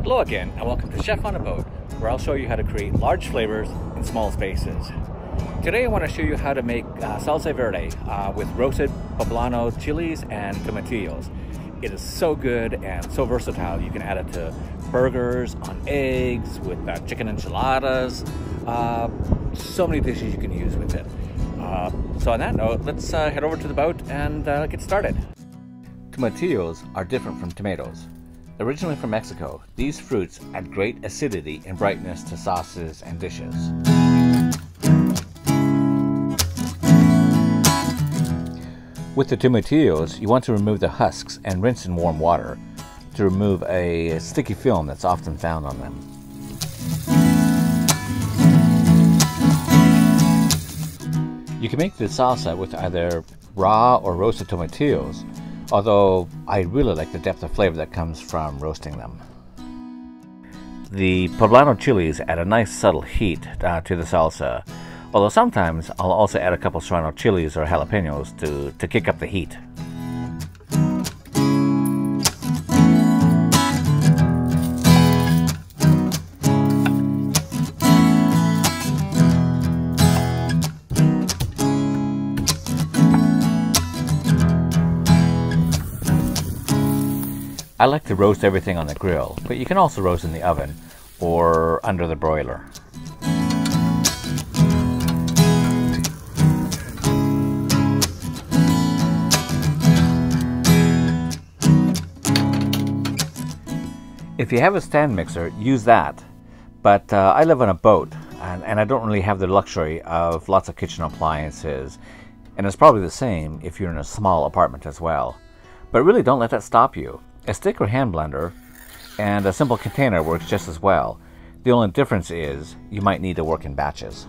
Hello again, and welcome to Chef on a Boat, where I'll show you how to create large flavors in small spaces. Today I want to show you how to make Salsa Verde with roasted Poblano chilies and tomatillos. It is so good and so versatile. You can add it to burgers, on eggs, with chicken enchiladas. So many dishes you can use with it. So on that note, let's head over to the boat and get started. Tomatillos are different from tomatoes. Originally from Mexico, these fruits add great acidity and brightness to sauces and dishes. With the tomatillos, you want to remove the husks and rinse in warm water to remove a sticky film that's often found on them. You can make the salsa with either raw or roasted tomatillos, although I really like the depth of flavor that comes from roasting them. The Poblano chilies add a nice subtle heat to the salsa, although sometimes I'll also add a couple serrano chilies or jalapenos to kick up the heat. I like to roast everything on the grill, but you can also roast in the oven or under the broiler. If you have a stand mixer, use that, but I live on a boat and I don't really have the luxury of lots of kitchen appliances, and it's probably the same if you're in a small apartment as well. But really don't let that stop you. A stick or hand blender and a simple container works just as well. The only difference is you might need to work in batches.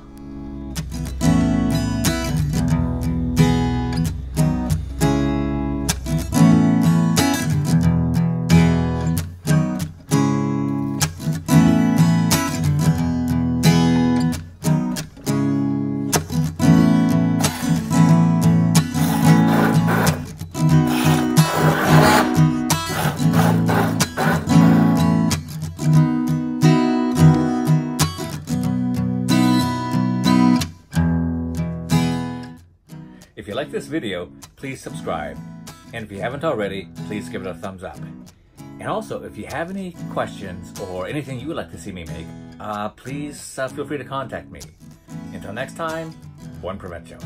If you like this video, please subscribe. And if you haven't already, please give it a thumbs up. And also, if you have any questions or anything you would like to see me make, please feel free to contact me. Until next time, buon provecho.